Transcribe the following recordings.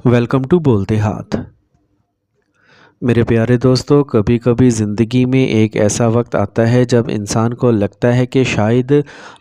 Welcome to बोलते हाथ। मेरे प्यारे दोस्तों, कभी कभी ज़िंदगी में एक ऐसा वक्त आता है जब इंसान को लगता है कि शायद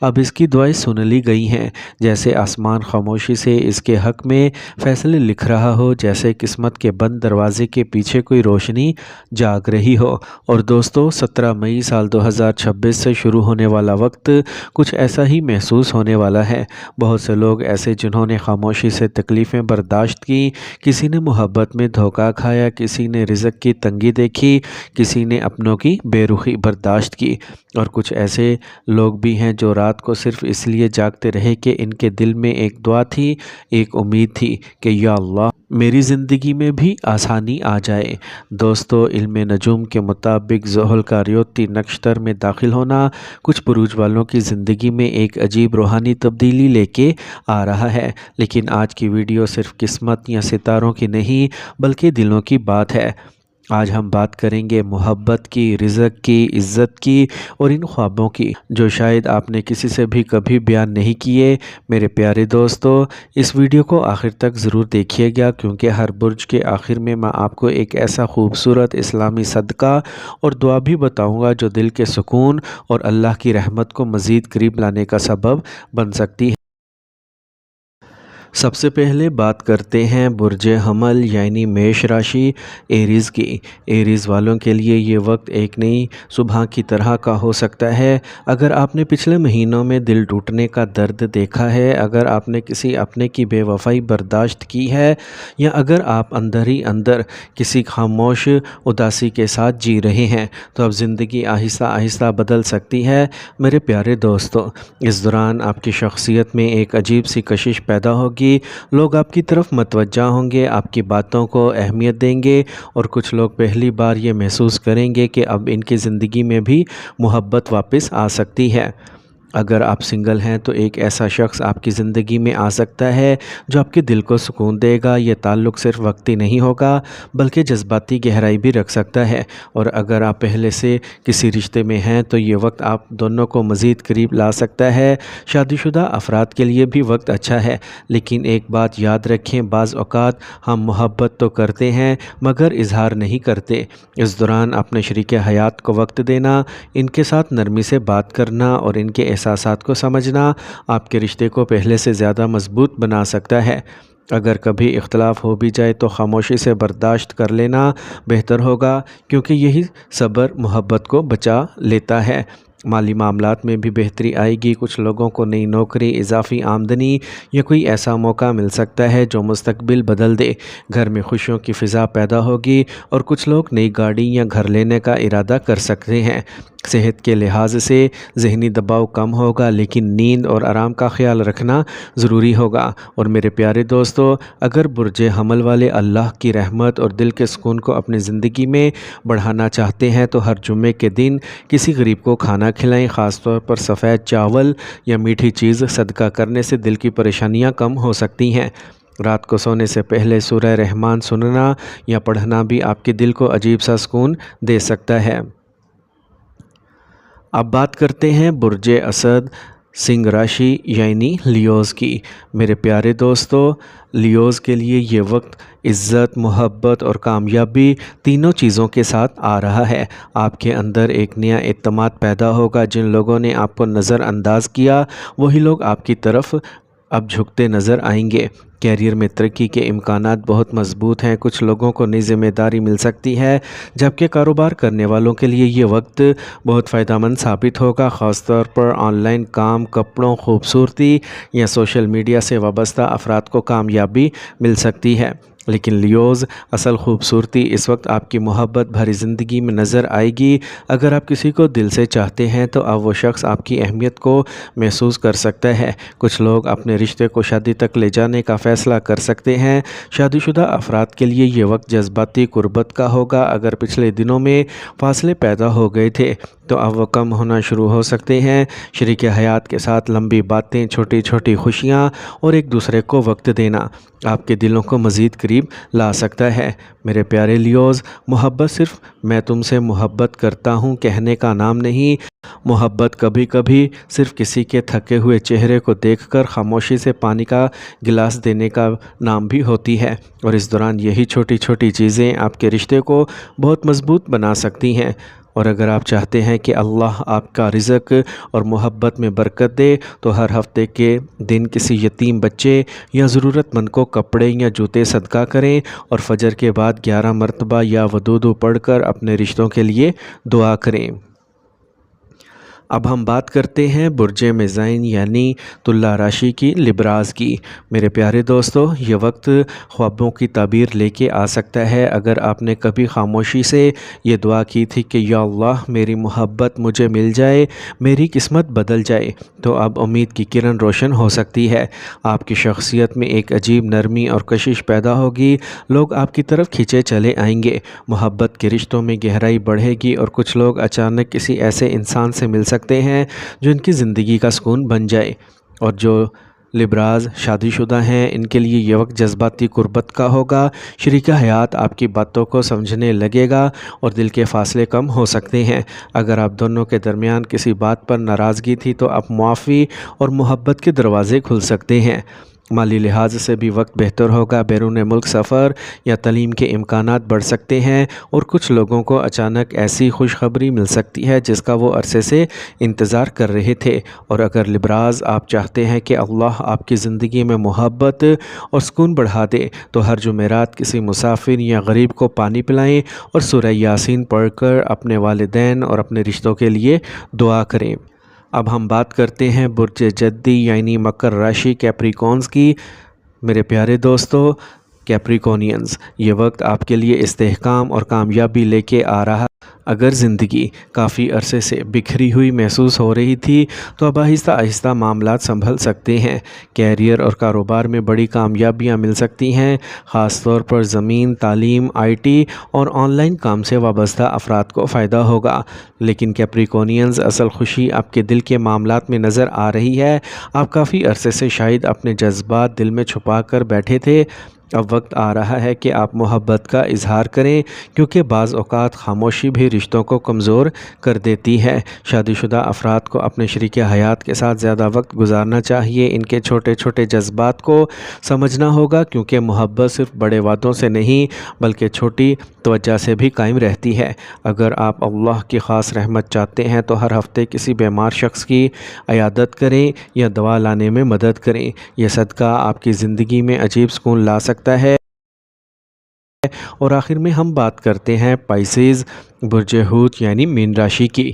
अब इसकी दुआएं सुन ली गई हैं। जैसे आसमान खामोशी से इसके हक़ में फ़ैसले लिख रहा हो, जैसे किस्मत के बंद दरवाजे के पीछे कोई रोशनी जाग रही हो। और दोस्तों, 17 मई साल 2026 से शुरू होने वाला वक्त कुछ ऐसा ही महसूस होने वाला है। बहुत से लोग ऐसे जिन्होंने खामोशी से तकलीफ़ें बर्दाश्त की, किसी ने मोहब्बत में धोखा खाया, किसी ने रिज़्क़ की तंगी देखी, किसी ने अपनों की बेरुखी बर्दाश्त की। और कुछ ऐसे लोग भी हैं जो रात को सिर्फ़ इसलिए जागते रहे कि इनके दिल में एक दुआ थी, एक उम्मीद थी कि या अल्लाह मेरी ज़िंदगी में भी आसानी आ जाए। दोस्तों, इल्म नजूम के मुताबिक ज़ुहल का रियोती नक्षत्र में दाखिल होना कुछ बुरूज वालों की ज़िंदगी में एक अजीब रूहानी तब्दीली लेके आ रहा है। लेकिन आज की वीडियो सिर्फ किस्मत या सितारों की नहीं, बल्कि दिलों की बात है। आज हम बात करेंगे मोहब्बत की, रिज़्क़ की, इज़्ज़त की और इन ख्वाबों की जो शायद आपने किसी से भी कभी बयान नहीं किए। मेरे प्यारे दोस्तों, इस वीडियो को आखिर तक ज़रूर देखिएगा, क्योंकि हर बुर्ज के आखिर में मैं आपको एक ऐसा खूबसूरत इस्लामी सदका और दुआ भी बताऊंगा जो दिल के सुकून और अल्लाह की रहमत को मज़ीद करीब लाने का सबब बन सकती है। सबसे पहले बात करते हैं बुर्ज हमल यानी मेष राशि एरीज़ की। एरीज़ वालों के लिए ये वक्त एक नई सुबह की तरह का हो सकता है। अगर आपने पिछले महीनों में दिल टूटने का दर्द देखा है, अगर आपने किसी अपने की बेवफाई बर्दाश्त की है, या अगर आप अंदर ही अंदर किसी खामोश उदासी के साथ जी रहे हैं, तो अब ज़िंदगी आहिस्ता आहिस्ता बदल सकती है। मेरे प्यारे दोस्तों, इस दौरान आपकी शख्सियत में एक अजीब सी कशिश पैदा होगी। लोग आपकी तरफ मतवज्जा होंगे, आपकी बातों को अहमियत देंगे, और कुछ लोग पहली बार ये महसूस करेंगे कि अब इनकी ज़िंदगी में भी मोहब्बत वापस आ सकती है। अगर आप सिंगल हैं तो एक ऐसा शख्स आपकी ज़िंदगी में आ सकता है जो आपके दिल को सुकून देगा। ये ताल्लुक़ सिर्फ वक्ती नहीं होगा, बल्कि जज्बाती गहराई भी रख सकता है। और अगर आप पहले से किसी रिश्ते में हैं तो ये वक्त आप दोनों को मज़ीद करीब ला सकता है। शादीशुदा अफराद के लिए भी वक्त अच्छा है, लेकिन एक बात याद रखें, बाज़ औक़ात हम मोहब्बत तो करते हैं मगर इजहार नहीं करते। इस दौरान अपने शरीक हयात को वक्त देना, इनके साथ नरमी से बात करना और इनके एहसासात को समझना आपके रिश्ते को पहले से ज़्यादा मजबूत बना सकता है। अगर कभी इख्तलाफ हो भी जाए तो खामोशी से बर्दाश्त कर लेना बेहतर होगा, क्योंकि यही सब्र मोहब्बत को बचा लेता है। माली मामलात में भी बेहतरी आएगी। कुछ लोगों को नई नौकरी, इजाफ़ी आमदनी या कोई ऐसा मौका मिल सकता है जो मुस्तकबिल बदल दे। घर में खुशियों की फ़िज़ा पैदा होगी और कुछ लोग नई गाड़ी या घर लेने का इरादा कर सकते हैं। सेहत के लिहाज से ज़हनी दबाव कम होगा, लेकिन नींद और आराम का ख्याल रखना ज़रूरी होगा। और मेरे प्यारे दोस्तों, अगर बुर्ज हमल वाले अल्लाह की रहमत और दिल के सुकून को अपनी ज़िंदगी में बढ़ाना चाहते हैं तो हर जुम्मे के दिन किसी गरीब को खाना खिलाएं। ख़ास तौर पर सफ़ेद चावल या मीठी चीज़ सदका करने से दिल की परेशानियां कम हो सकती हैं। रात को सोने से पहले सूरह रहमान सुनना या पढ़ना भी आपके दिल को अजीब सा सुकून दे सकता है। अब बात करते हैं बुर्ज असद सिंह राशि यानी लियोज़ की। मेरे प्यारे दोस्तों, लियोज़ के लिए ये वक्त इज़्ज़त, मोहब्बत और कामयाबी तीनों चीज़ों के साथ आ रहा है। आपके अंदर एक नया एतमाद पैदा होगा। जिन लोगों ने आपको नज़रअंदाज किया, वही लोग आपकी तरफ अब झुकते नज़र आएंगे। कैरियर में तरक्की के इम्कानात बहुत मजबूत हैं। कुछ लोगों को नई जिम्मेदारी मिल सकती है, जबकि कारोबार करने वालों के लिए ये वक्त बहुत फ़ायदेमंद साबित होगा। ख़ास तौर पर ऑनलाइन काम, कपड़ों, खूबसूरती या सोशल मीडिया से वाबस्ता अफराद को कामयाबी मिल सकती है। लेकिन लियोज़, असल खूबसूरती इस वक्त आपकी मोहब्बत भरी ज़िंदगी में नज़र आएगी। अगर आप किसी को दिल से चाहते हैं तो अब वो शख्स आपकी अहमियत को महसूस कर सकता है। कुछ लोग अपने रिश्ते को शादी तक ले जाने का फ़ैसला कर सकते हैं। शादीशुदा अफराद के लिए ये वक्त जज्बाती कुर्बत का होगा। अगर पिछले दिनों में फासले पैदा हो गए थे तो अब वो कम होना शुरू हो सकते हैं। शरीक हयात के साथ लंबी बातें, छोटी छोटी खुशियाँ और एक दूसरे को वक्त देना आपके दिलों को मज़ीद قریب لا سکتا ہے۔ میرے پیارے لیوز، محبت صرف میں تم سے محبت کرتا ہوں کہنے کا نام نہیں۔ محبت کبھی کبھی صرف کسی کے تھکے ہوئے چہرے کو دیکھ کر خاموشی سے پانی کا گلاس دینے کا نام بھی ہوتی ہے، اور اس دوران یہی چھوٹی چھوٹی چیزیں آپ کے رشتے کو بہت مضبوط بنا سکتی ہیں۔ اور اگر آپ چاہتے ہیں کہ اللہ آپ کا رزق اور محبت میں برکت دے تو ہر ہفتے کے دن کسی یتیم بچے یا ضرورت مند کو کپڑے یا جوتے صدقہ کریں، اور فجر کے بعد 11 مرتبہ یا ودودو پڑھ کر اپنے رشتوں کے لیے دعا کریں۔ اب ہم بات کرتے ہیں برج میزائن یعنی تلا راشی کی لبراز کی۔ میرے پیارے دوستو، یہ وقت خوابوں کی تعبیر لے کے آ سکتا ہے۔ اگر آپ نے کبھی خاموشی سے یہ دعا کی تھی کہ یا اللہ میری محبت مجھے مل جائے، میری قسمت بدل جائے، تو اب امید کی کرن روشن ہو سکتی ہے۔ آپ کی شخصیت میں ایک عجیب نرمی اور کشش پیدا ہوگی، لوگ آپ کی طرف کھینچے چلے آئیں گے، محبت کے رشتوں میں گہرائی بڑھے گی، اور کچھ لوگ اچانک کسی ایسے انسان سے مل سکتے ہیں جو ان کی زندگی کا سکون بن جائے۔ اور جو لبراز شادی شدہ ہیں، ان کے لیے یہ وقت جذباتی قربت کا ہوگا۔ شریک حیات آپ کی باتوں کو سمجھنے لگے گا اور دل کے فاصلے کم ہو سکتے ہیں۔ اگر آپ دونوں کے درمیان کسی بات پر ناراضگی تھی تو اب معافی اور محبت کے دروازے کھل سکتے ہیں۔ مالی لحاظ سے بھی وقت بہتر ہوگا، بیرون ملک سفر یا تعلیم کے امکانات بڑھ سکتے ہیں، اور کچھ لوگوں کو اچانک ایسی خوشخبری مل سکتی ہے جس کا وہ عرصے سے انتظار کر رہے تھے۔ اور اگر لبراز آپ چاہتے ہیں کہ اللہ آپ کی زندگی میں محبت اور سکون بڑھا دے تو ہر جمعرات کسی مسافر یا غریب کو پانی پلائیں اور سورہ یاسین پڑھ کر اپنے والدین اور اپنے رشتوں کے لیے دعا کریں۔ اب ہم بات کرتے ہیں برج جدی یعنی مکر راشی کیپریکونز کی۔ میرے پیارے دوستو، کیپریکونینز، یہ وقت آپ کے لیے استحکام اور کامیابی لے کے آ رہا ہے۔ اگر زندگی کافی عرصے سے بکھری ہوئی محسوس ہو رہی تھی تو اب آہستہ آہستہ معاملات سنبھل سکتے ہیں۔ کیریئر اور کاروبار میں بڑی کامیابیاں مل سکتی ہیں، خاص طور پر زمین، تعلیم، آئی ٹی اور آن لائن کام سے وابستہ افراد کو فائدہ ہوگا۔ لیکن کیپریکونینز، اصل خوشی آپ کے دل کے معاملات میں نظر آ رہی ہے۔ آپ کافی عرصے سے شاید اپنے جذبات دل میں چھپا کر بیٹھے تھے۔ اب وقت آ رہا ہے کہ آپ محبت کا اظہار کریں، کیونکہ بعض اوقات خاموشی بھی رشتوں کو کمزور کر دیتی ہے۔ شادی شدہ افراد کو اپنے شریک حیات کے ساتھ زیادہ وقت گزارنا چاہیے، ان کے چھوٹے چھوٹے جذبات کو سمجھنا ہوگا، کیونکہ محبت صرف بڑے وعدوں سے نہیں بلکہ چھوٹی توجہ سے بھی قائم رہتی ہے۔ اگر آپ اللہ کی خاص رحمت چاہتے ہیں تو ہر ہفتے کسی بیمار شخص کی عیادت کریں یا دوا لانے میں مدد کریں۔ یہ صدقہ آپ کی زندگی میں عجیب سکون لا سکتا ہے۔ اور آخر میں ہم بات کرتے ہیں پائسیز برج حوت یعنی مین راشی کی۔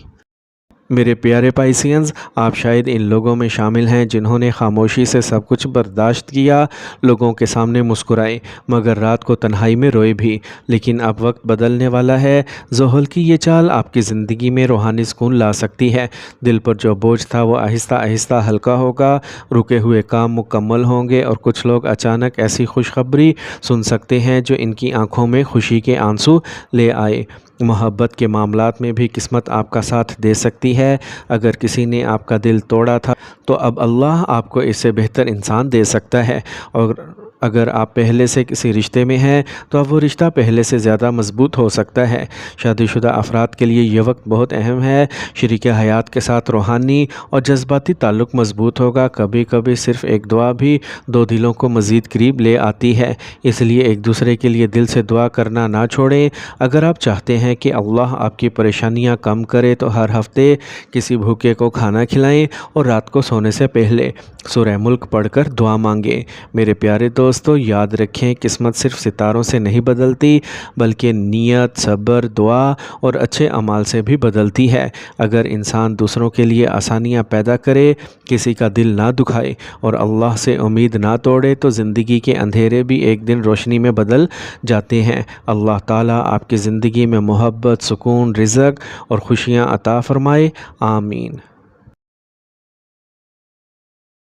میرے پیارے پائسینز، آپ شاید ان لوگوں میں شامل ہیں جنہوں نے خاموشی سے سب کچھ برداشت کیا، لوگوں کے سامنے مسکرائے مگر رات کو تنہائی میں روئے بھی۔ لیکن اب وقت بدلنے والا ہے۔ زحل کی یہ چال آپ کی زندگی میں روحانی سکون لا سکتی ہے۔ دل پر جو بوجھ تھا وہ آہستہ آہستہ ہلکا ہوگا، رکے ہوئے کام مکمل ہوں گے، اور کچھ لوگ اچانک ایسی خوشخبری سن سکتے ہیں جو ان کی آنکھوں میں خوشی کے آنسو لے آئے۔ محبت کے معاملات میں بھی قسمت آپ کا ساتھ دے سکتی ہے۔ اگر کسی نے آپ کا دل توڑا تھا تو اب اللہ آپ کو اس سے بہتر انسان دے سکتا ہے، اور اگر آپ پہلے سے کسی رشتے میں ہیں تو اب وہ رشتہ پہلے سے زیادہ مضبوط ہو سکتا ہے۔ شادی شدہ افراد کے لیے یہ وقت بہت اہم ہے۔ شریک حیات کے ساتھ روحانی اور جذباتی تعلق مضبوط ہوگا۔ کبھی کبھی صرف ایک دعا بھی دو دلوں کو مزید قریب لے آتی ہے، اس لیے ایک دوسرے کے لیے دل سے دعا کرنا نہ چھوڑیں۔ اگر آپ چاہتے ہیں کہ اللہ آپ کی پریشانیاں کم کرے تو ہر ہفتے کسی بھوکے کو کھانا کھلائیں اور رات کو سونے سے پہلے سورہ ملک پڑھ کر دعا مانگیں۔ میرے پیارے دوستو، یاد رکھیں قسمت صرف ستاروں سے نہیں بدلتی بلکہ نیت، صبر، دعا اور اچھے اعمال سے بھی بدلتی ہے۔ اگر انسان دوسروں کے لیے آسانیاں پیدا کرے، کسی کا دل نہ دکھائے اور اللہ سے امید نہ توڑے تو زندگی کے اندھیرے بھی ایک دن روشنی میں بدل جاتے ہیں۔ اللہ تعالیٰ آپ کی زندگی میں محبت، سکون، رزق اور خوشیاں عطا فرمائے۔ آمین۔